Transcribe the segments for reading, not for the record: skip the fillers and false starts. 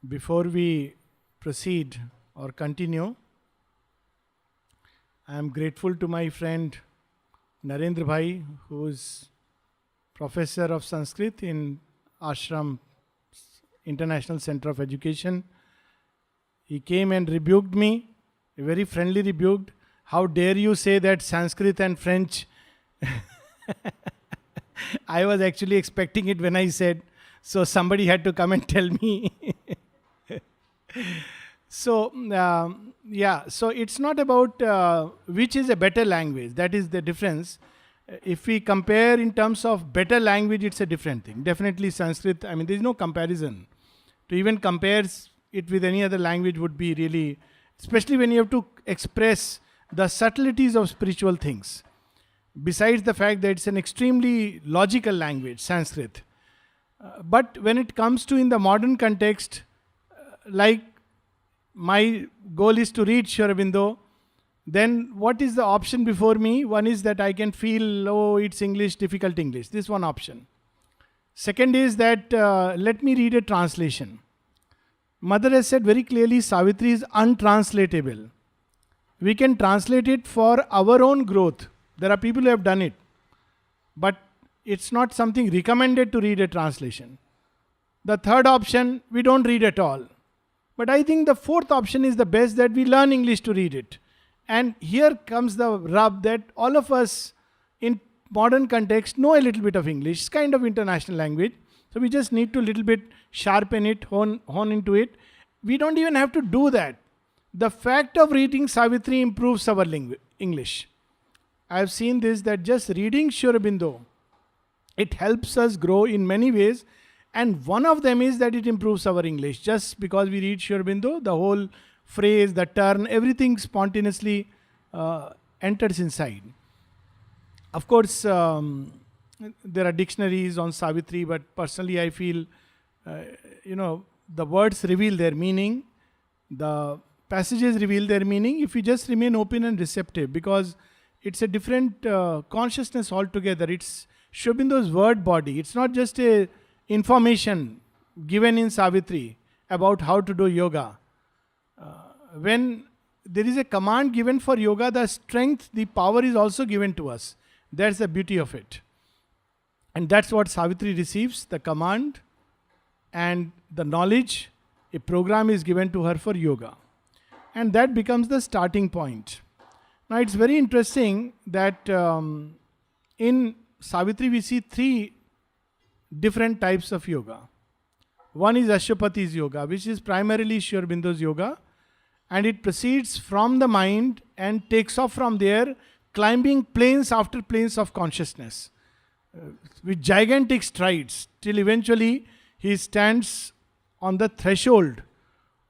Before we proceed or continue, I am grateful to my friend Narendra Bhai, who is professor of Sanskrit in Ashram International Center of Education. He came and rebuked me, a very friendly rebuked. How dare you say that Sanskrit and French? I was actually expecting it when I said, so somebody had to come and tell me. So it's not about which is a better language. That is the difference. If we compare in terms of better language, it's a different thing. Definitely Sanskrit, I mean, there's no comparison. To even compare it with any other language would be really, especially when you have to express the subtleties of spiritual things. Besides the fact that it's an extremely logical language, Sanskrit. But when it comes to in the modern context, like my goal is to read Sri Aurobindo, then what is the option before me? One is that I can feel, oh, it's English, difficult English. This is one option. Second is that let me read a translation. Mother has said very clearly, Savitri is untranslatable. We can translate it for our own growth. There are people who have done it. But it's not something recommended to read a translation. The third option, we don't read at all. But I think the fourth option is the best, that we learn English to read it. And here comes the rub that all of us in modern context know a little bit of English. It's kind of international language. So we just need to little bit sharpen it, hone into it. We don't even have to do that. The fact of reading Savitri improves our English. I have seen this, that just reading Sri Aurobindo, it helps us grow in many ways. And one of them is that it improves our English. Just because we read Sri Aurobindo, the whole phrase, the turn, everything spontaneously enters inside. Of course, there are dictionaries on Savitri, but personally I feel, the words reveal their meaning. The passages reveal their meaning if we just remain open and receptive, because it's a different consciousness altogether. It's Sri Aurobindo's word body. It's not just a information given in Savitri about how to do yoga. When there is a command given for yoga, the strength, the power is also given to us. That's the beauty of it. And that's what Savitri receives, the command and the knowledge. A program is given to her for yoga. And that becomes the starting point. Now it's very interesting that in Savitri we see three different types of yoga. One is Ashwapati's yoga, which is primarily Sri Aurobindo's yoga, and it proceeds from the mind and takes off from there, climbing planes after planes of consciousness with gigantic strides, till eventually he stands on the threshold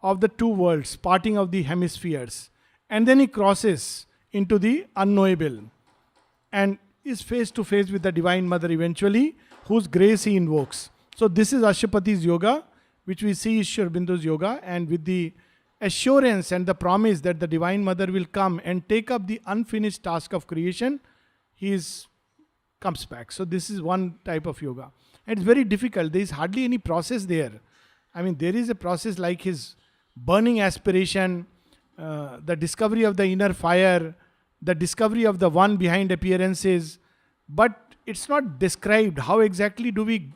of the two worlds, parting of the hemispheres, and then he crosses into the unknowable and is face to face with the Divine Mother eventually, whose grace he invokes. So this is Ashwapati's yoga, which we see is Sri Aurobindo's yoga, and with the assurance and the promise that the Divine Mother will come and take up the unfinished task of creation, he comes back. So this is one type of yoga. And it's very difficult. There is hardly any process there. I mean, there is a process like his burning aspiration, the discovery of the inner fire, the discovery of the one behind appearances, but it's not described how exactly do we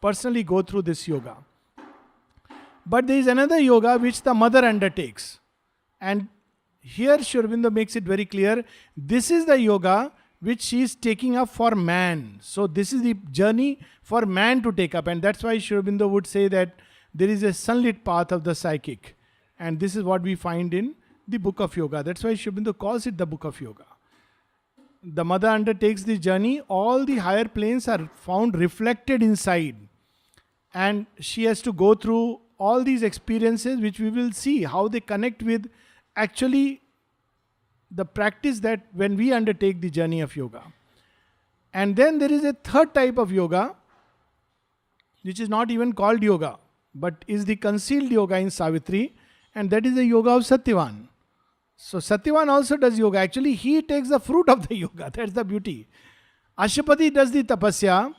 personally go through this yoga. But there is another yoga which the mother undertakes. And here Sri Aurobindo makes it very clear, this is the yoga which she is taking up for man. So this is the journey for man to take up. And that's why Sri Aurobindo would say that there is a sunlit path of the psychic. And this is what we find in the book of yoga. That's why Sri Aurobindo calls it the book of yoga. The mother undertakes this journey. All the higher planes are found reflected inside. And she has to go through all these experiences, which we will see how they connect with actually the practice that when we undertake the journey of yoga. And then there is a third type of yoga, which is not even called yoga, but is the concealed yoga in Savitri, and that is the yoga of Satyavan. So Satyavan also does yoga. Actually, he takes the fruit of the yoga. That's the beauty. Ashwapati does the tapasya,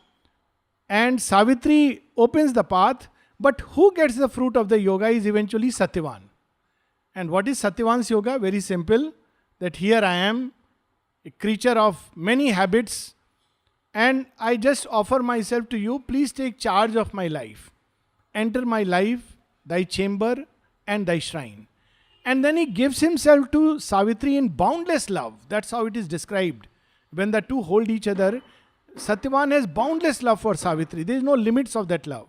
and Savitri opens the path, But who gets the fruit of the yoga is eventually Satyavan. And what is Satyavan's yoga? Very simple, that here I am, a creature of many habits, and I just offer myself to you. Please take charge of my life. Enter my life, thy chamber and thy shrine. And then he gives himself to Savitri in boundless love. That's how it is described. When the two hold each other, Satyavan has boundless love for Savitri. There is no limits of that love.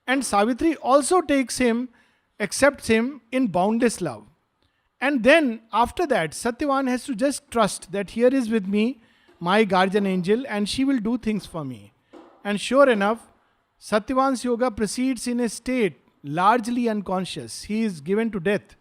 And Savitri also takes him, accepts him in boundless love. And then after that, Satyavan has to just trust that here is with me my guardian angel and she will do things for me. And sure enough, Satyavan's yoga proceeds in a state largely unconscious. He is given to death.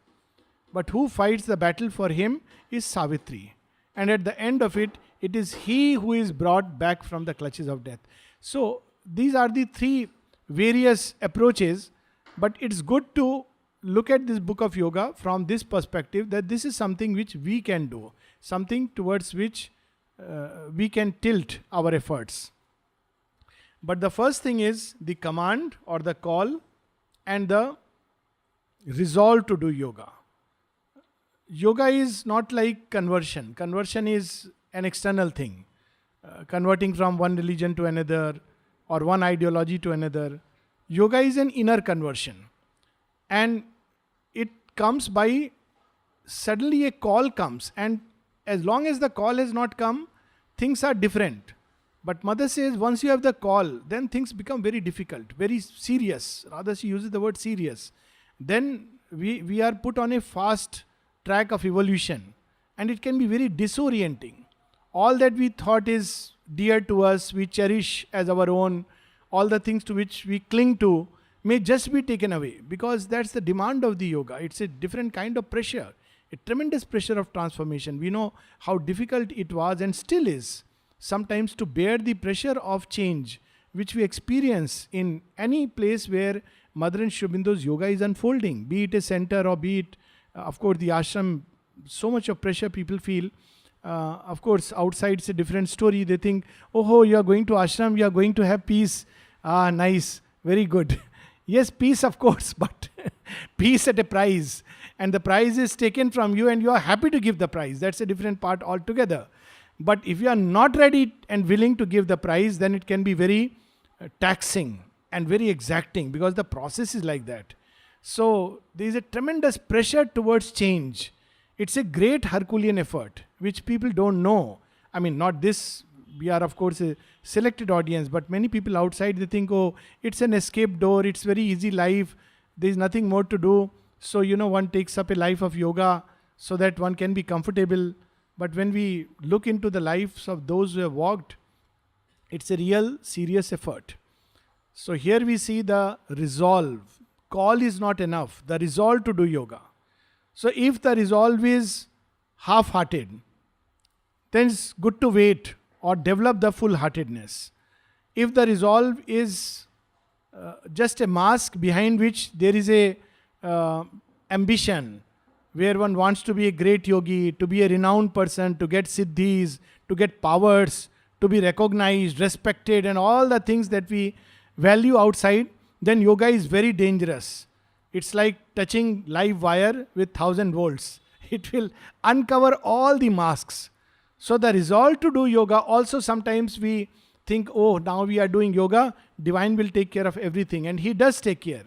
But who fights the battle for him is Savitri. And at the end of it, it is he who is brought back from the clutches of death. So these are the three various approaches, but it's good to look at this book of yoga from this perspective, that this is something which we can do, something towards which we can tilt our efforts. But the first thing is the command or the call and the resolve to do yoga. Yoga is not like conversion. Conversion is an external thing. Converting from one religion to another or one ideology to another. Yoga is an inner conversion. And it comes by suddenly a call comes. And as long as the call has not come, things are different. But Mother says once you have the call, then things become very difficult, very serious. Rather, she uses the word serious. Then we are put on a fast track of evolution. And it can be very disorienting. All that we thought is dear to us, we cherish as our own, all the things to which we cling to may just be taken away, because that's the demand of the yoga. It's a different kind of pressure, a tremendous pressure of transformation. We know how difficult it was and still is sometimes to bear the pressure of change, which we experience in any place where Mother and Sri Aurobindo's yoga is unfolding, be it a center or be it, of course, the ashram. So much of pressure people feel. Of course, outside it's a different story. They think, oh, you are going to ashram, you are going to have peace. Ah, nice, very good. Yes, peace of course, but peace at a price. And the price is taken from you and you are happy to give the price. That's a different part altogether. But if you are not ready and willing to give the price, then it can be very taxing and very exacting, because the process is like that. So there is a tremendous pressure towards change. It's a great Herculean effort, which people don't know. I mean, not this, we are of course a selected audience, but many people outside, they think, oh, it's an escape door, it's very easy life, there's nothing more to do. So, one takes up a life of yoga so that one can be comfortable. But when we look into the lives of those who have walked, it's a real serious effort. So here we see the resolve. Call is not enough, the resolve to do yoga. So if the resolve is half-hearted, then it's good to wait or develop the full-heartedness. If the resolve is just a mask behind which there is a ambition, where one wants to be a great yogi, to be a renowned person, to get siddhis, to get powers, to be recognized, respected, and all the things that we value outside, then yoga is very dangerous. It's like touching live wire with 1000 volts. It will uncover all the masks. So the resolve to do yoga, also sometimes we think, oh, now we are doing yoga, divine will take care of everything. And he does take care.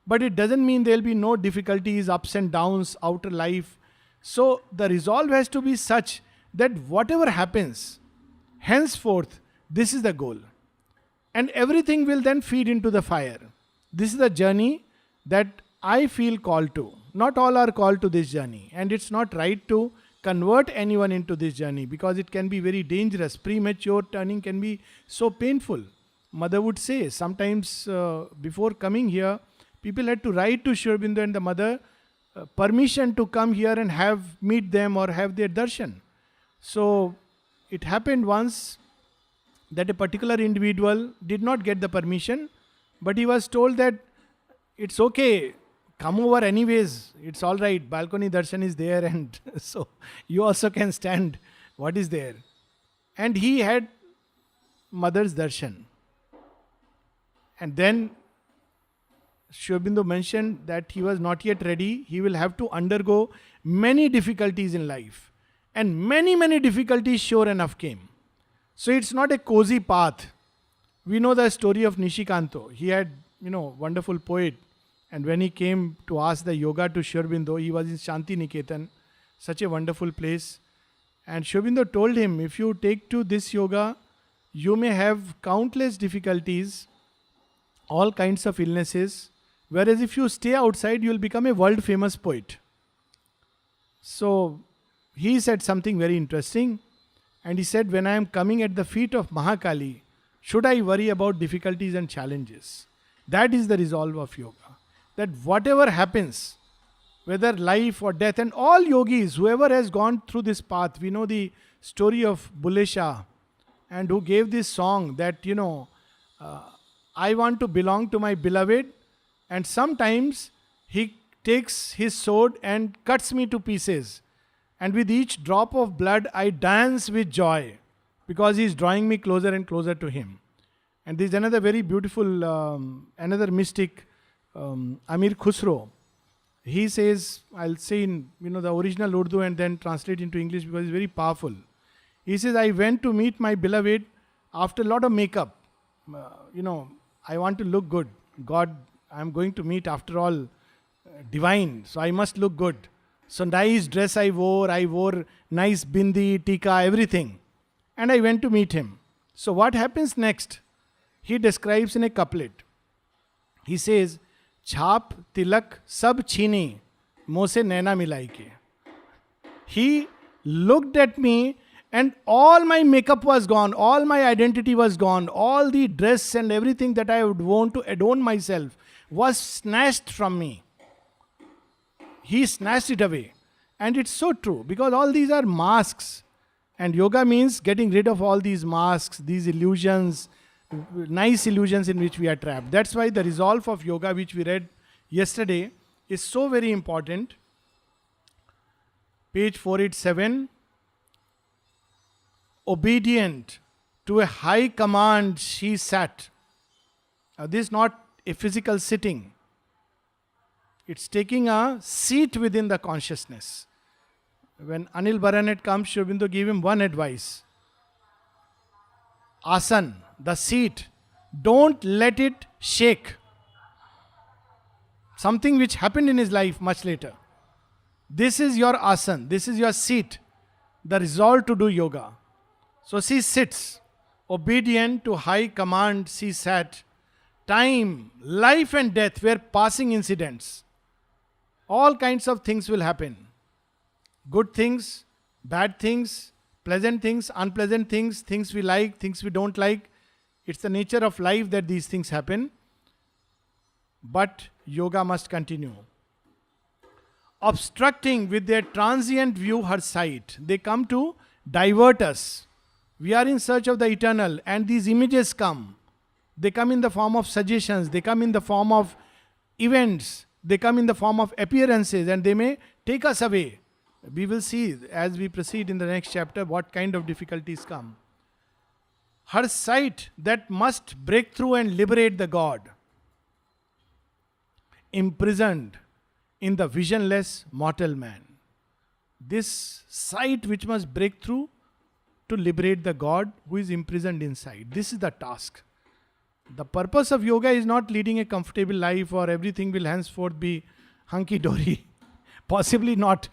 But it doesn't mean there will be no difficulties, ups and downs, outer life. So the resolve has to be such that whatever happens, henceforth, this is the goal. And everything will then feed into the fire. This is the journey that I feel called to. Not all are called to this journey. And it's not right to convert anyone into this journey, because it can be very dangerous. Premature turning can be so painful. Mother would say, sometimes before coming here, people had to write to Sri Aurobindo and the mother permission to come here and meet them or have their darshan. So it happened once that a particular individual did not get the permission, but he was told that it's okay, come over anyways, it's all right, balcony darshan is there, and so you also can stand what is there. And he had mother's darshan. And then Sri Aurobindo mentioned that he was not yet ready. He will have to undergo many difficulties in life. And many, many difficulties sure enough came. So it's not a cozy path. We know the story of Canto. He had, wonderful poet. And when he came to ask the yoga to Sri Aurobindo, he was in Shanti Niketan, such a wonderful place. And Sri Aurobindo told him, if you take to this yoga, you may have countless difficulties, all kinds of illnesses. Whereas if you stay outside, you will become a world famous poet. So he said something very interesting. And he said, when I am coming at the feet of Mahakali, should I worry about difficulties and challenges? That is the resolve of yoga. That whatever happens, whether life or death, and all yogis, whoever has gone through this path, we know the story of Bulle Shah, and who gave this song that, I want to belong to my beloved, and sometimes he takes his sword and cuts me to pieces. And with each drop of blood, I dance with joy because he is drawing me closer and closer to him. And there is another very beautiful, another mystic, Amir Khusro. He says, I'll say in the original Urdu and then translate into English because it's very powerful. He says, I went to meet my beloved after a lot of makeup. I want to look good. God, I'm going to meet after all divine, so I must look good. So nice dress I wore nice bindi, tika, everything. And I went to meet him. So what happens next? He describes in a couplet. He says, Chhap, tilak, sab chini, moh se naina milai ke. He looked at me and all my makeup was gone, all my identity was gone, all the dress and everything that I would want to adorn myself was snatched from me. He snatched it away. And it's so true because all these are masks. And yoga means getting rid of all these masks, these illusions, nice illusions in which we are trapped. That's why the resolve of yoga, which we read yesterday, is so very important. Page 487. Obedient to a high command she sat. Now, this is not a physical sitting. It's taking a seat within the consciousness. When Anil Baranet comes, Sri Aurobindo gave him one advice. Asan, the seat, don't let it shake. Something which happened in his life much later. This is your asan, this is your seat, the resolve to do yoga. So she sits, obedient to high command she sat. Time, life and death were passing incidents. All kinds of things will happen. Good things, bad things, pleasant things, unpleasant things, things we like, things we don't like. It's the nature of life that these things happen. But yoga must continue. Obstructing with their transient view her sight. They come to divert us. We are in search of the eternal and these images come. They come in the form of suggestions. They come in the form of events. They come in the form of appearances and they may take us away. We will see as we proceed in the next chapter what kind of difficulties come. Her sight that must break through and liberate the God. Imprisoned in the visionless mortal man. This sight which must break through to liberate the God who is imprisoned inside. This is the task. The purpose of yoga is not leading a comfortable life or everything will henceforth be hunky-dory. Possibly not.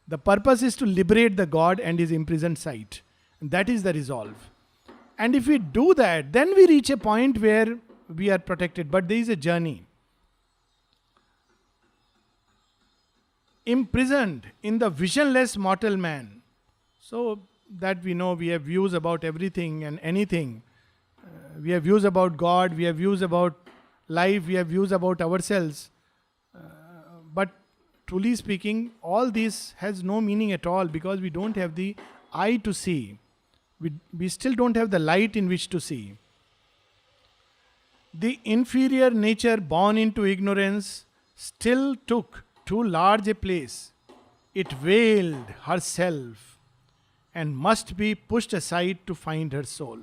The purpose is to liberate the God and his imprisoned sight. And that is the resolve. And if we do that, then we reach a point where we are protected. But there is a journey. Imprisoned in the visionless mortal man. So that we know we have views about everything and anything. We have views about God, we have views about life, we have views about ourselves. But truly speaking, all this has no meaning at all because we don't have the eye to see. We still don't have the light in which to see. The inferior nature born into ignorance still took too large a place. It veiled herself and must be pushed aside to find her soul.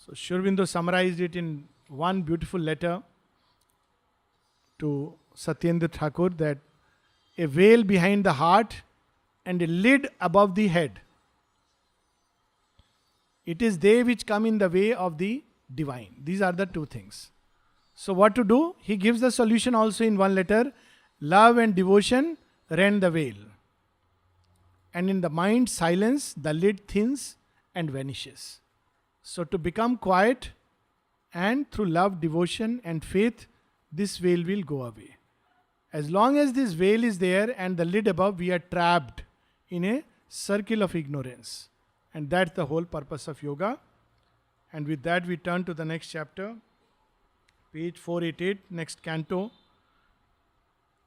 So Sri Aurobindo summarized it in one beautiful letter. to Satyendra Thakur that a veil behind the heart and a lid above the head. It is they which come in the way of the divine. These are the two things. So what to do? He gives the solution also in one letter. Love and devotion rend the veil. And in the mind, silence, the lid thins and vanishes. So to become quiet, and through love, devotion and faith, this veil will go away. As long as this veil is there and the lid above, we are trapped in a circle of ignorance. And that's the whole purpose of yoga. And with that we turn to the next chapter. Page 488, next canto.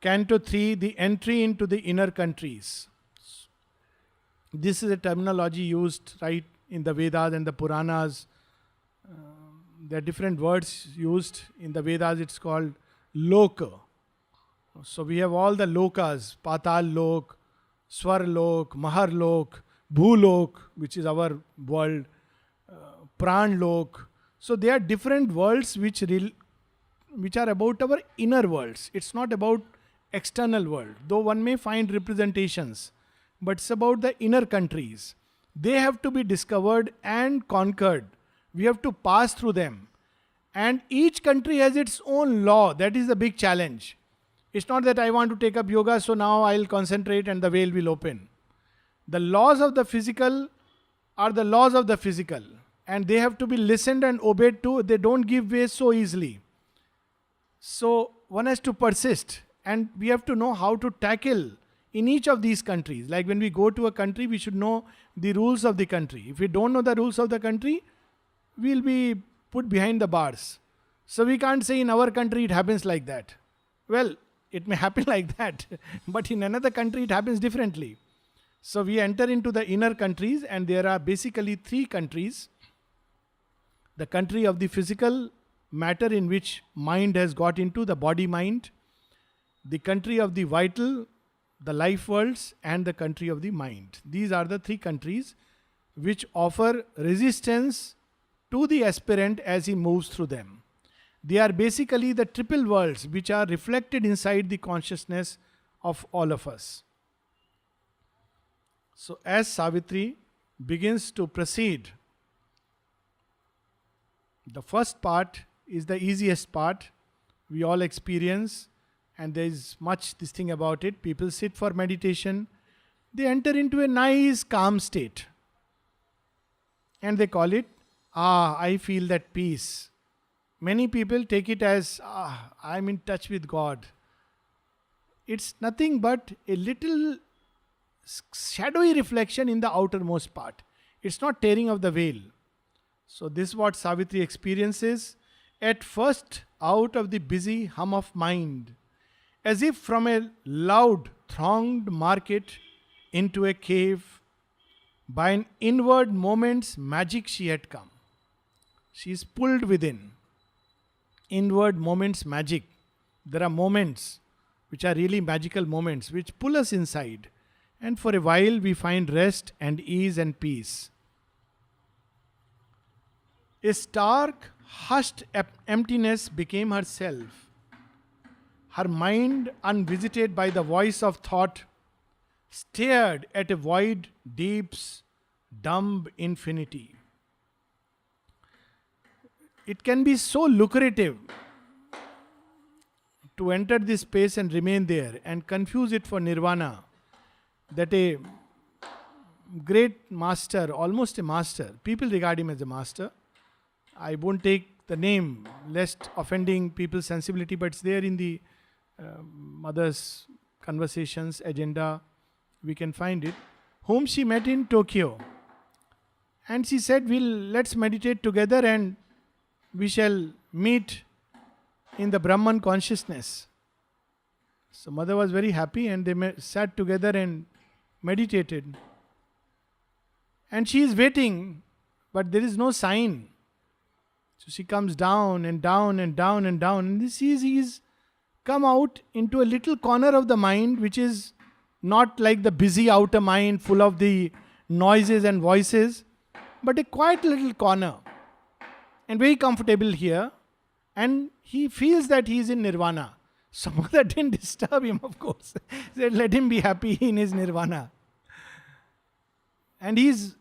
Canto 3, the entry into the inner countries. This is a terminology used right in the Vedas and the Puranas. There are different words used. In the Vedas it's called loka. So we have all the lokas, Patal Lok, Swar Lok, Mahar Lok, Bhulok, which is our world, Pran Lok. So there are different worlds which are about our inner worlds. It's not about external world, though one may find representations, but it's about the inner countries. They have to be discovered and conquered. We have to pass through them. And each country has its own law. That is the big challenge. It's not that I want to take up yoga, so now I'll concentrate and the veil will open. The laws of the physical are the laws of the physical. And they have to be listened and obeyed to. They don't give way so easily. So one has to persist. And we have to know how to tackle in each of these countries. Like when we go to a country, we should know the rules of the country. If we don't know the rules of the country, we'll be put behind the bars. So we can't say in our country it happens like that. Well, it may happen like that, but in another country it happens differently. So we enter into the inner countries, and there are basically three countries. The country of the physical matter, in which mind has got into, the body mind. The country of the vital, the life worlds, and the country of the mind. These are the three countries which offer resistance to the aspirant as he moves through them. They are basically the triple worlds which are reflected inside the consciousness of all of us. So as Savitri begins to proceed, the first part is the easiest part. We all experience, and there is much this thing about it. People sit for meditation. They enter into a nice calm state. And they call it, I feel that peace. Many people take it as, I'm in touch with God. It's nothing but a little shadowy reflection in the outermost part. It's not tearing of the veil. So this is what Savitri experiences. At first, out of the busy hum of mind, as if from a loud thronged market into a cave, by an inward moment's magic she had come. She is pulled within. Inward moment's magic. There are moments which are really magical moments which pull us inside, and for a while we find rest and ease and peace. A stark, hushed emptiness became herself. Her mind, unvisited by the voice of thought, stared at a void deep's dumb infinity. It can be so lucrative to enter this space and remain there and confuse it for nirvana, that a great master, almost a master, people regard him as a master. I won't take the name lest offending people's sensibility, but it's there in the mother's conversations agenda. We can find it. Whom she met in Tokyo. And she said, let's meditate together and we shall meet in the Brahman consciousness. So mother was very happy, and they sat together and meditated. And she is waiting, but there is no sign. So she comes down and down and down and down, and he's come out into a little corner of the mind, which is not like the busy outer mind full of the noises and voices, but a quiet little corner. And very comfortable here. And he feels that he is in nirvana. So mother didn't disturb him, of course. Said, let him be happy in his nirvana. And he's,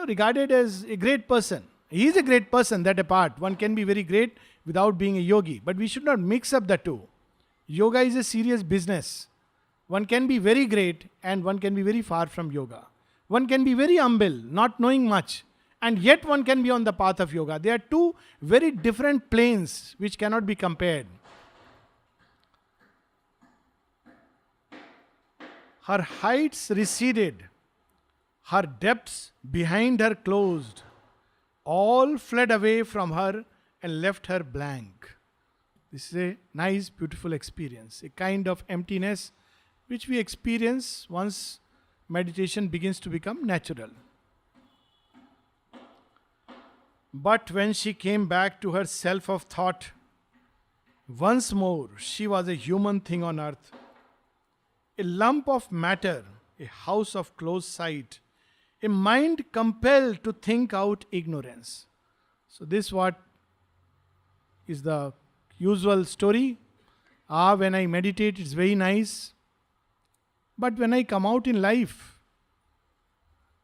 regarded as a great person. He is a great person, that apart. One can be very great without being a yogi. But we should not mix up the two. Yoga is a serious business. One can be very great and one can be very far from yoga. One can be very humble, not knowing much, and yet one can be on the path of yoga. They are two very different planes which cannot be compared. Her heights receded, her depths behind her closed. All fled away from her and left her blank. This is a nice, beautiful experience, a kind of emptiness which we experience once meditation begins to become natural. But when she came back to her self of thought, once more she was a human thing on earth, a lump of matter, a house of closed sight, a mind compelled to think out ignorance. So this what is the usual story. When I meditate, it's very nice. But when I come out in life,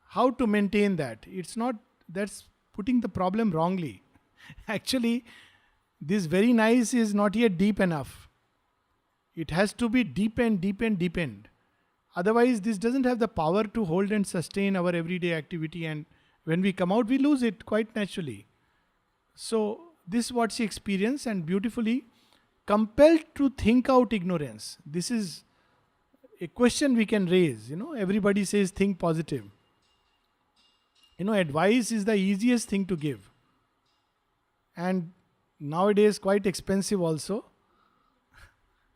how to maintain that? It's not, that's putting the problem wrongly. Actually, this very nice is not yet deep enough. It has to be deepened, deepened, deepened. Otherwise, this doesn't have the power to hold and sustain our everyday activity, and when we come out, we lose it quite naturally. So, this is what she experienced, and beautifully compelled to think out ignorance. This is a question we can raise. Everybody says think positive. Advice is the easiest thing to give. And nowadays quite expensive also.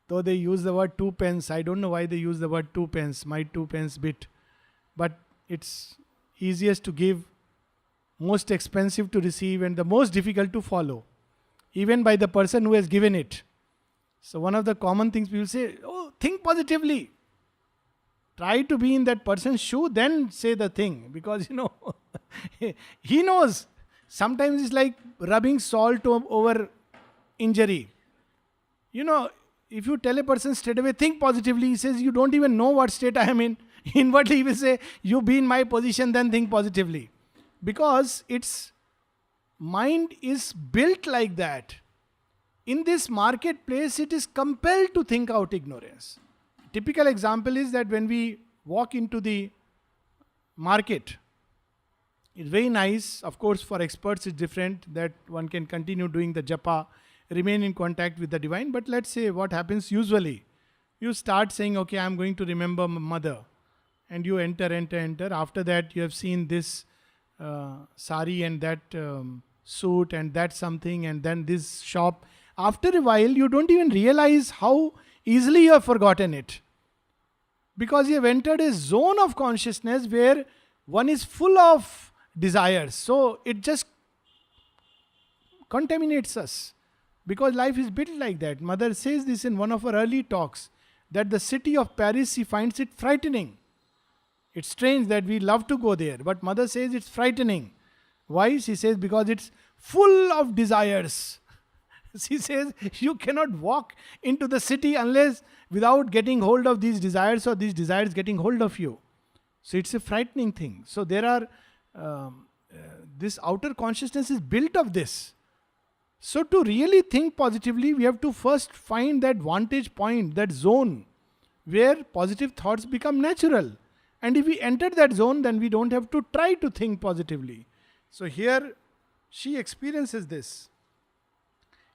Though they use the word 2 pence. I don't know why they use the word 2 pence, my 2 pence bit. But it's easiest to give, most expensive to receive, and the most difficult to follow. Even by the person who has given it. So one of the common things people say, think positively. Try to be in that person's shoe, then say the thing. Because, he knows. Sometimes it's like rubbing salt over injury. If you tell a person straight away, think positively, he says, you don't even know what state I am in. Inwardly, he will say, you be in my position, then think positively. Because its mind is built like that. In this marketplace, it is compelled to think out ignorance. Typical example is that when we walk into the market, it's very nice. Of course, for experts, it's different that one can continue doing the japa, remain in contact with the divine. But let's say what happens usually. You start saying, okay, I'm going to remember my mother. And you enter. After that, you have seen this sari and that suit and that something and then this shop. After a while, you don't even realize how easily you have forgotten it. Because you have entered a zone of consciousness where one is full of desires. So it just contaminates us. Because life is built like that. Mother says this in one of her early talks, that the city of Paris, she finds it frightening. It's strange that we love to go there, but mother says it's frightening. Why? She says because it's full of desires. She says you cannot walk into the city unless without getting hold of these desires or these desires getting hold of you. So it's a frightening thing. So there are, this outer consciousness is built of this. So to really think positively, we have to first find that vantage point, that zone where positive thoughts become natural. And if we enter that zone, then we don't have to try to think positively. So here she experiences this.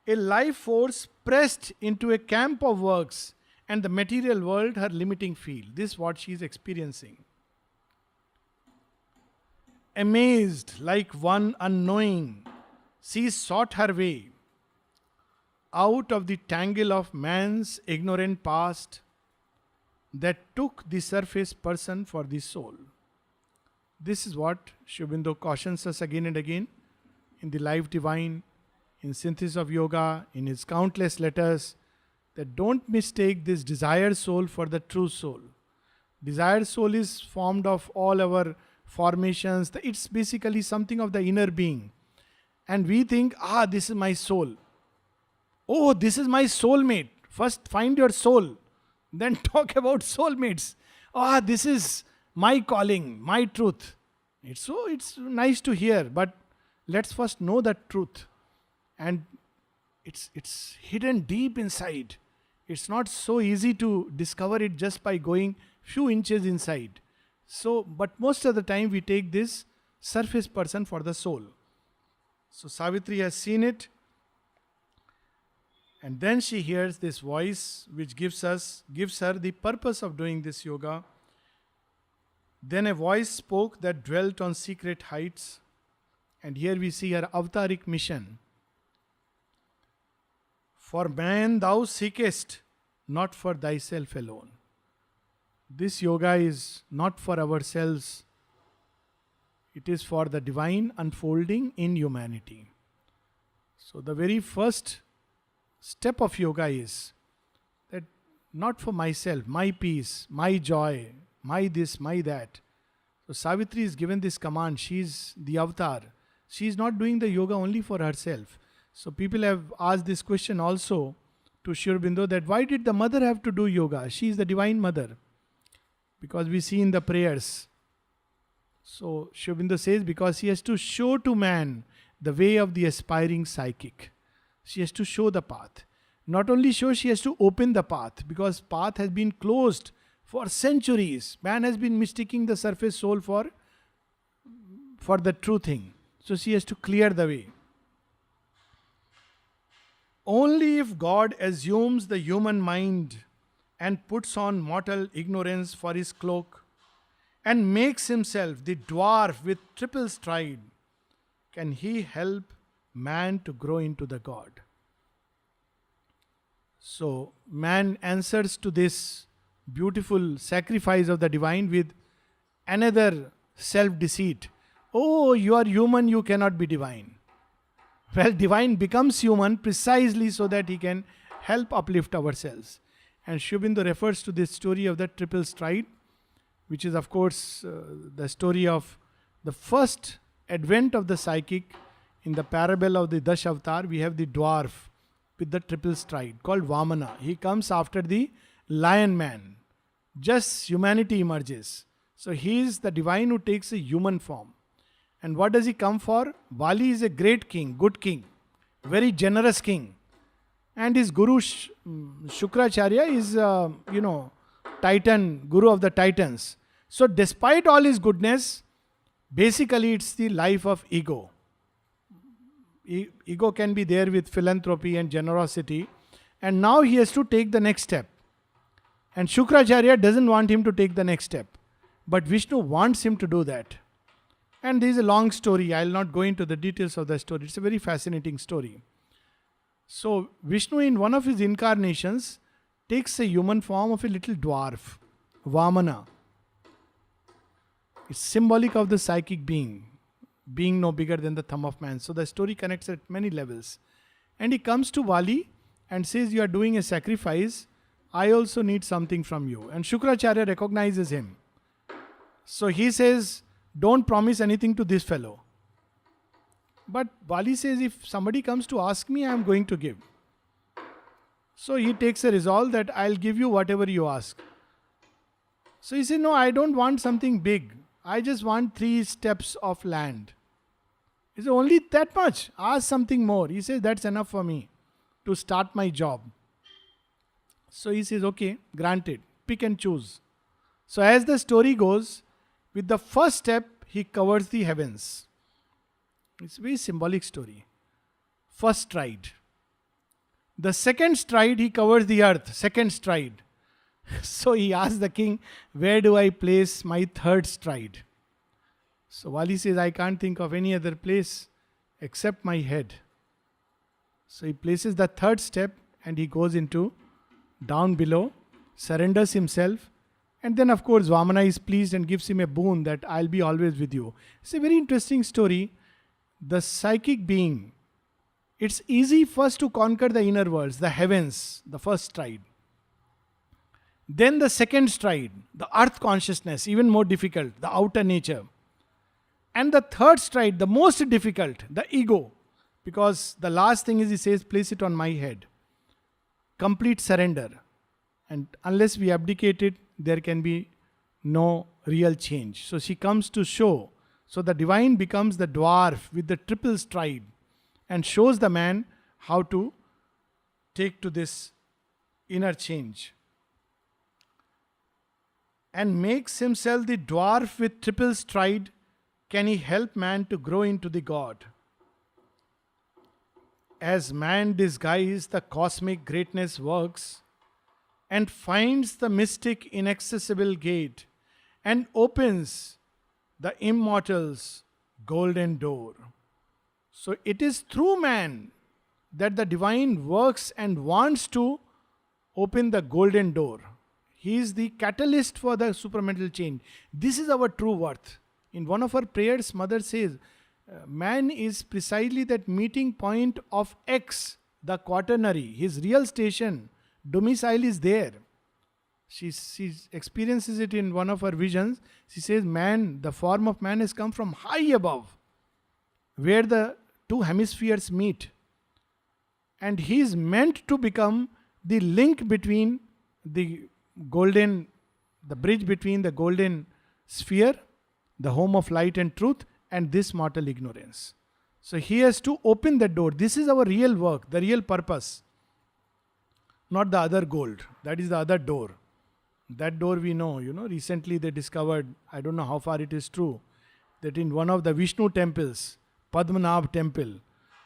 A life force pressed into a camp of works and the material world her limiting field. This is what she is experiencing. Amazed like one unknowing, she sought her way out of the tangle of man's ignorant past that took the surface person for the soul. This is what Sri Aurobindo cautions us again and again in the Life Divine, in Synthesis of Yoga, in his countless letters, that don't mistake this desired soul for the true soul. Desired soul is formed of all our formations. It's basically something of the inner being. And we think, this is my soul. Oh, this is my soulmate. First find your soul, then talk about soulmates. Ah, this is my calling, my truth. It's nice to hear, but let's first know that truth. And it's hidden deep inside. It's not so easy to discover it just by going few inches inside. So, but most of the time we take this surface person for the soul. So Savitri has seen it, and then she hears this voice which gives her the purpose of doing this yoga. Then a voice spoke that dwelt on secret heights, and here we see her avataric mission. For man thou seekest, not for thyself alone. This yoga is not for ourselves. It is for the divine unfolding in humanity. So the very first step of yoga is that not for myself, my peace, my joy, my this, my that. So Savitri is given this command. She is the avatar. She is not doing the yoga only for herself. So people have asked this question also to Sri Aurobindo, that why did the mother have to do yoga? She is the divine mother. Because we see in the prayers. So Sri Aurobindo says, because she has to show to man the way of the aspiring psychic. She has to show the path. Not only show, she has to open the path, because path has been closed for centuries. Man has been mistaking the surface soul for the true thing. So she has to clear the way. Only if God assumes the human mind and puts on mortal ignorance for his cloak and makes himself the dwarf with triple stride, can he help man to grow into the God. So man answers to this beautiful sacrifice of the divine with another self-deceit. Oh, you are human, you cannot be divine. Well, divine becomes human precisely so that he can help uplift ourselves. And Sri Aurobindo refers to this story of the triple stride, which is of course the story of the first advent of the psychic. In the parable of the Dashavatar, we have the dwarf with the triple stride called Vamana. He comes after the lion man. Just humanity emerges. So he is the divine who takes a human form. And what does he come for? Bali is a great king, good king, very generous king. And his guru Shukracharya is, Titan, guru of the Titans. So despite all his goodness, basically it's the life of ego. Ego can be there with philanthropy and generosity. And now he has to take the next step. And Shukracharya doesn't want him to take the next step. But Vishnu wants him to do that. And there is a long story. I will not go into the details of the story. It's a very fascinating story. So Vishnu, in one of his incarnations, takes a human form of a little dwarf, Vamana. It's symbolic of the psychic being no bigger than the thumb of man. So the story connects at many levels. And he comes to Vali and says, you are doing a sacrifice. I also need something from you. And Shukracharya recognizes him. So he says, don't promise anything to this fellow. But Vali says, if somebody comes to ask me, I am going to give. So he takes a resolve that I'll give you whatever you ask. So he says, no, I don't want something big. I just want 3 steps of land. He says, only that much? Ask something more. He says, that's enough for me to start my job. So he says, okay, granted. Pick and choose. So as the story goes, with the first step, he covers the heavens. It's a very symbolic story. First stride. The second stride, he covers the earth. Second stride. So he asks the king, where do I place my third stride? So Vali says, I can't think of any other place except my head. So he places the third step and he goes into down below, surrenders himself. And then of course Vamana is pleased and gives him a boon that I'll be always with you. It's a very interesting story. The psychic being, it's easy first to conquer the inner worlds, the heavens, the first stride. Then the second stride, the earth consciousness, even more difficult, the outer nature. And the third stride, the most difficult, the ego. Because the last thing is he says, place it on my head. complete surrender. And unless we abdicate it, there can be no real change. So she comes to show. So the divine becomes the dwarf with the triple stride and shows the man how to take to this inner change. And makes himself the dwarf with triple stride. Can he help man to grow into the God? As man disguised, the cosmic greatness works and finds the mystic inaccessible gate and opens the immortal's golden door. So it is through man that the divine works and wants to open the golden door. He is the catalyst for the supramental change. This is our true worth. In one of her prayers, Mother says, man is precisely that meeting point of X, the quaternary, his real station, domicile is there. She experiences it in one of her visions. She says, man, the form of man has come from high above, where the two hemispheres meet. And he is meant to become the link between the bridge between the golden sphere, the home of light and truth, and this mortal ignorance. So he has to open the door. This is our real work, the real purpose. Not the other gold. That is the other door. That door we know, recently they discovered, I don't know how far it is true, that in one of the Vishnu temples, Padmanabh temple,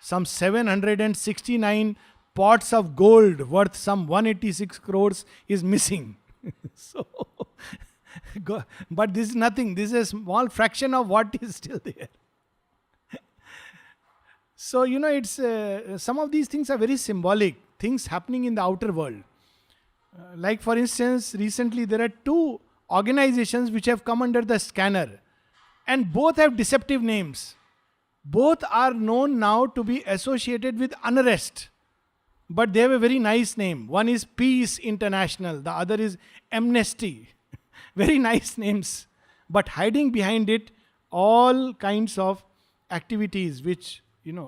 some 769 pots of gold worth some 186 crores is missing. So, but this is nothing. This is a small fraction of what is still there. So, it's some of these things are very symbolic. Things happening in the outer world. Like for instance, recently there are two organizations which have come under the scanner. And both have deceptive names. Both are known now to be associated with unrest. But they have a very nice name. One is Peace International. The other is Amnesty. Very nice names. But hiding behind it all kinds of activities which,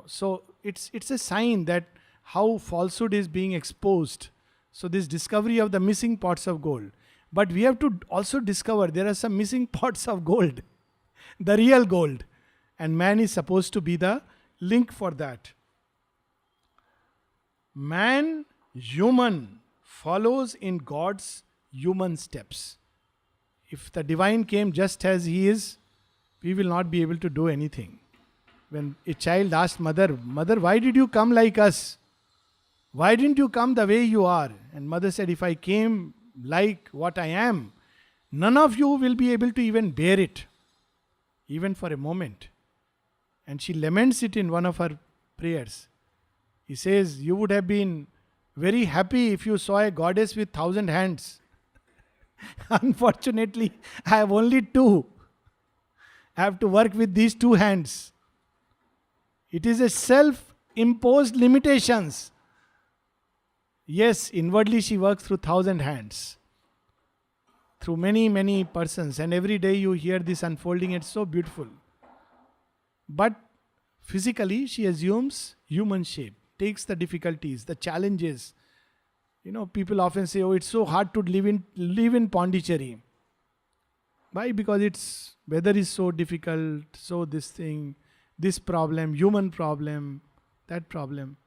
so it's a sign that how falsehood is being exposed. So this discovery of the missing pots of gold. But we have to also discover there are some missing pots of gold. The real gold. And man is supposed to be the link for that. Man, human, follows in God's human steps. If the divine came just as he is, we will not be able to do anything. When a child asked mother, why did you come like us? Why didn't you come the way you are? And mother said, if I came like what I am, none of you will be able to even bear it, even for a moment. And she laments it in one of her prayers. He says, you would have been very happy if you saw a goddess with 1,000 hands. Unfortunately, I have only 2. I have to work with these 2 hands. It is a self-imposed limitations. Yes, inwardly she works through 1,000 hands. Through many, many persons. And every day you hear this unfolding. It's so beautiful. But physically she assumes human shape. Takes the difficulties, the challenges. People often say, oh, it's so hard to live in Pondicherry. Why? Because weather is so difficult, so this problem, human problem, that problem.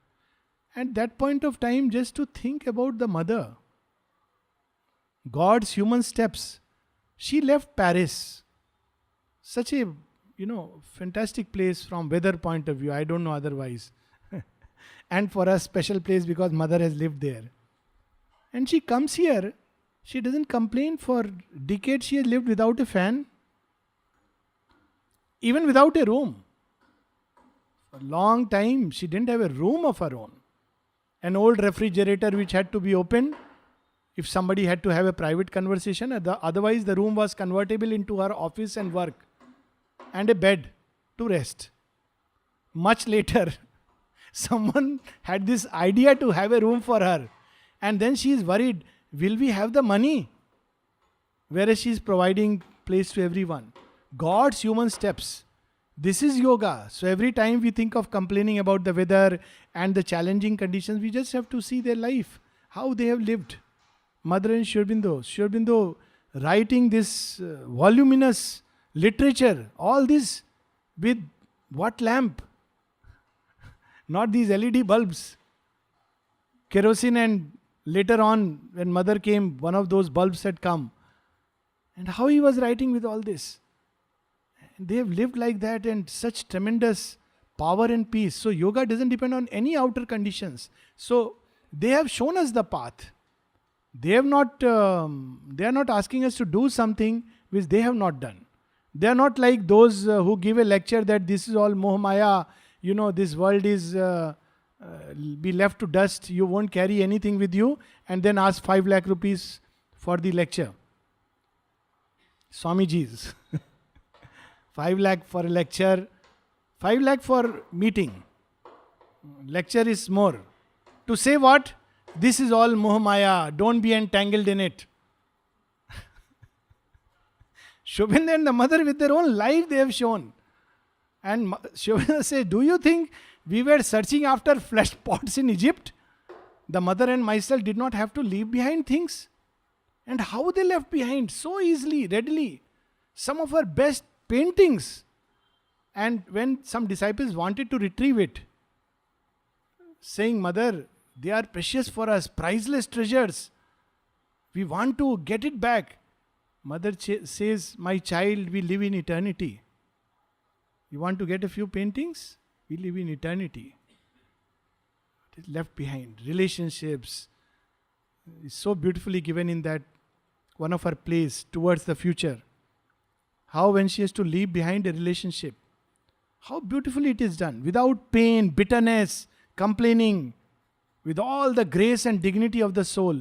At that point of time, just to think about the mother, God's human steps. She left Paris. Such a, fantastic place from weather point of view. I don't know otherwise. And for us, special place because mother has lived there. And she comes here. She doesn't complain. For decades she has lived without a fan. Even without a room. For a long time she didn't have a room of her own. An old refrigerator which had to be opened if somebody had to have a private conversation. Otherwise the room was convertible into her office and work. And a bed to rest. Much later, someone had this idea to have a room for her. And then she is worried, will we have the money? Whereas she is providing place to everyone. God's human steps. This is yoga. So every time we think of complaining about the weather and the challenging conditions, we just have to see their life. how they have lived. Mother and Sri Aurobindo. Sri Aurobindo writing this voluminous literature, all this with what lamp? Not these LED bulbs. Kerosene, and later on when mother came, one of those bulbs had come. And how he was writing with all this. They have lived like that, and such tremendous power and peace. So yoga doesn't depend on any outer conditions. So they have shown us the path. They are not asking us to do something which they have not done. They are not like those who give a lecture that this is all Moh Maya, this world is be left to dust, you won't carry anything with you, and then ask 5 lakh rupees for the lecture. Swamiji's. 5 lakh for a lecture, 5 lakh for meeting. Lecture is more. To say what? This is all Moh Maya, don't be entangled in it. Sri Aurobindo and the mother with their own life they have shown. And Sri Aurobindo says, do you think we were searching after flesh pots in Egypt? The mother and myself did not have to leave behind things. And how they left behind so easily, readily. Some of our best paintings. And when some disciples wanted to retrieve it, saying, Mother, they are precious for us, priceless treasures. We want to get it back. Mother says, my child, we live in eternity. You want to get a few paintings? We live in eternity. It is left behind. Relationships is so beautifully given in that one of her plays, Towards the Future. How when she has to leave behind a relationship, how beautifully it is done. Without pain, bitterness, complaining, with all the grace and dignity of the soul,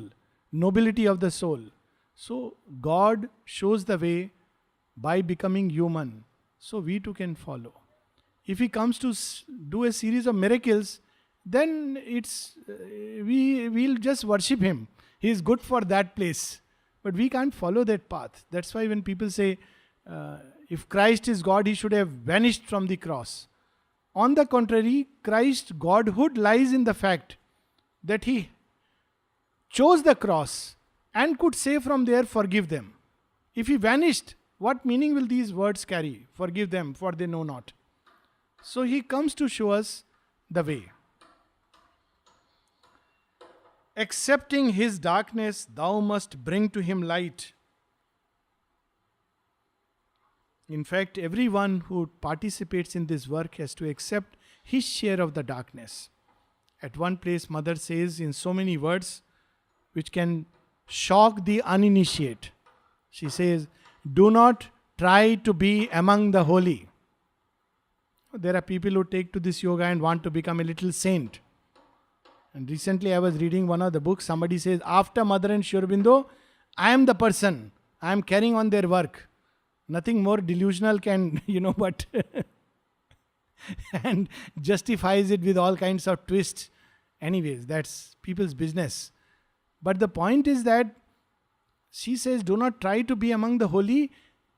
nobility of the soul. So God shows the way by becoming human. So we too can follow. If He comes to do a series of miracles, then we'll just worship Him. He is good for that place. But we can't follow that path. That's why when people say, if Christ is God, He should have vanished from the cross. On the contrary, Christ's Godhood lies in the fact that He chose the cross and could say from there, forgive them. If He vanished, what meaning will these words carry? Forgive them, for they know not. So He comes to show us the way. Accepting his darkness, thou must bring to him light. In fact, everyone who participates in this work has to accept his share of the darkness. At one place, Mother says in so many words which can shock the uninitiate. She says, do not try to be among the holy. There are people who take to this yoga and want to become a little saint. And recently I was reading one of the books. Somebody says, after Mother and Sri Aurobindo, I am the person. I am carrying on their work. Nothing more delusional can, but and justifies it with all kinds of twists. Anyways, that's people's business. But the point is that she says, do not try to be among the holy,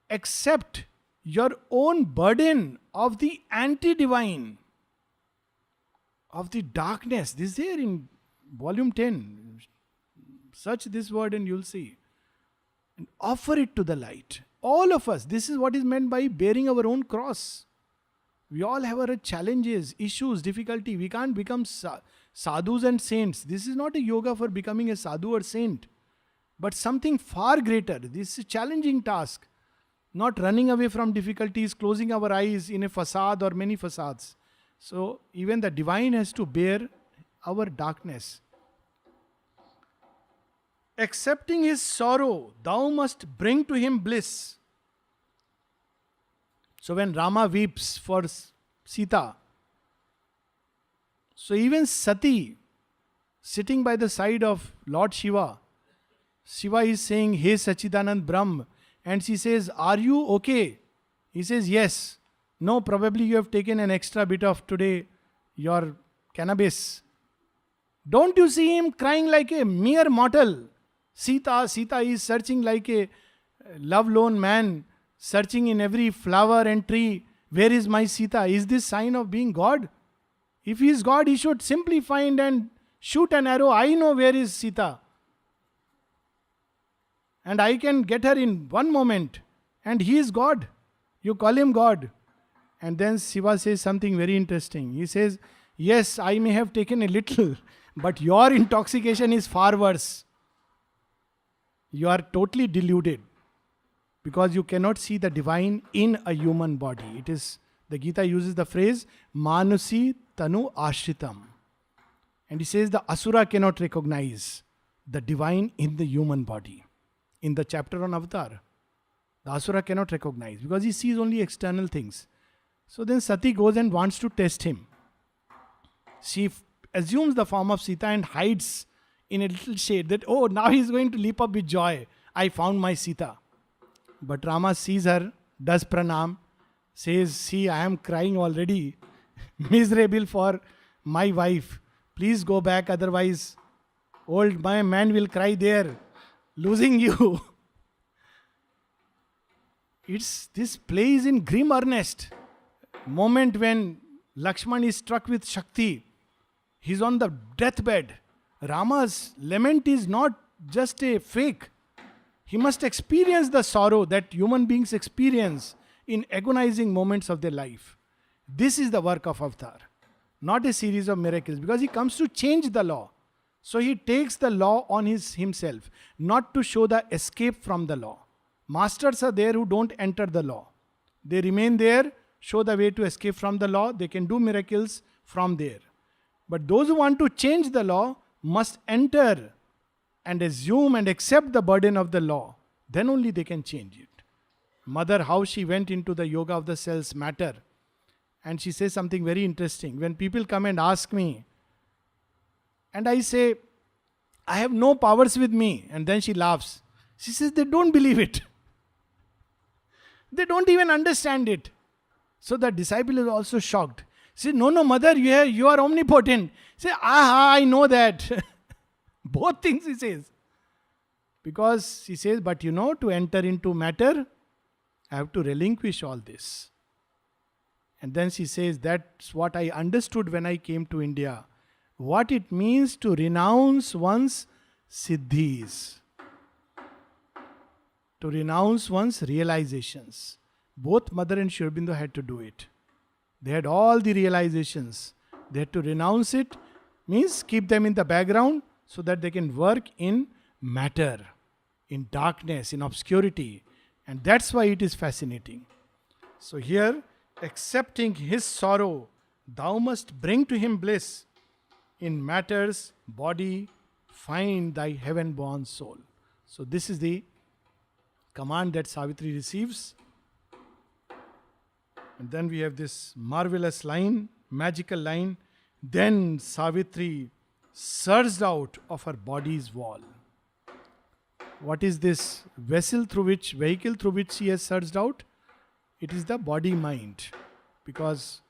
accept your own burden of the anti-divine, of the darkness. This is there in volume 10. Search this word and you'll see. And offer it to the light. All of us. This is what is meant by bearing our own cross. We all have our challenges, issues, difficulty. We can't become sadhus and saints. This is not a yoga for becoming a sadhu or saint, but something far greater. This is a challenging task. Not running away from difficulties, closing our eyes in a facade or many facades. So even the divine has to bear our darkness. Accepting his sorrow, thou must bring to him bliss. So when Rama weeps for Sita, so even Sati, sitting by the side of Lord Shiva, Shiva is saying, Hey Sachidanand Brahm, and she says, are you okay? He says, yes. No, probably you have taken an extra bit of today, your cannabis. Don't you see him crying like a mere mortal? Sita is searching like a love-lone man, searching in every flower and tree. Where is my Sita? Is this sign of being God? If he is God, he should simply find and Shoot an arrow, I know where is Sita. And I can get her in one moment. And he is God. You call him God. And then Shiva says something very interesting. He says, yes, I may have taken a little, but your intoxication is far worse. You are totally deluded because you cannot see the divine in a human body. It is, the Gita uses the phrase, Manusi Tanu Ashritam. And he says the Asura cannot recognize the divine in the human body. In the chapter on Avatar, the Asura cannot recognize because he sees only external things. So then Sati goes and wants to test him. She assumes the form of Sita and hides in a little shade that, oh, now he's going to leap up with joy. I found my Sita. But Rama sees her, does pranam, says, see, I am crying already, miserable for my wife. Please go back, otherwise old my man will cry there, losing you. This plays in grim earnest. Moment when Lakshman is struck with Shakti, he's on the deathbed. Rama's lament is not just a fake. He must experience the sorrow that human beings experience in agonizing moments of their life. This is the work of Avatar, not a series of miracles, because he comes to change the law. So he takes the law on himself, not to show the escape from the law. Masters are there who don't enter the law. They remain there, show the way to escape from the law. They can do miracles from there. But those who want to change the law must enter and assume and accept the burden of the law. Then only they can change it. Mother, how she went into the yoga of the cells matter. And she says something very interesting. When people come and ask me, and I say, I have no powers with me. And then she laughs. She says, they don't believe it. They don't even understand it. So the disciple is also shocked. She says, no, mother, you are omnipotent. Say, I know that. Both things he says. Because he says, but to enter into matter, I have to relinquish all this. And then she says, that's what I understood when I came to India. What it means to renounce one's siddhis. To renounce one's realizations. Both Mother and Sri Aurobindo had to do it. They had all the realizations. They had to renounce it, means keep them in the background so that they can work in matter, in darkness, in obscurity. And that's why it is fascinating. So here, accepting his sorrow, thou must bring to him bliss. In matter's body, find thy heaven-born soul. So this is the command that Savitri receives. And then we have this marvelous line, magical line. Then Savitri surged out of her body's wall. What is this vehicle through which she has surged out? It is the body-mind. Because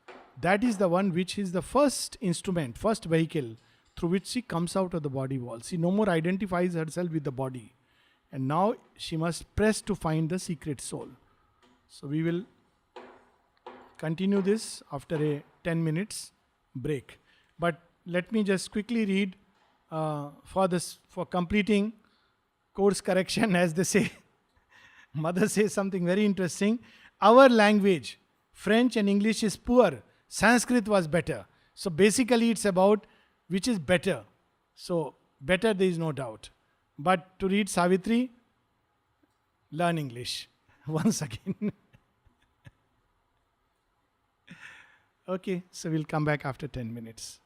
that is the one which is the first instrument, first vehicle through which she comes out of the body wall. She no more identifies herself with the body. And now she must press to find the secret soul. So we will continue this after a 10 minutes break. But let me just quickly read for completing course correction, as they say. Mother says something very interesting. Our language, French and English, is poor. Sanskrit was better. So basically it's about which is better. So better, there is no doubt. But to read Savitri, learn English once again. Okay, so we'll come back after 10 minutes.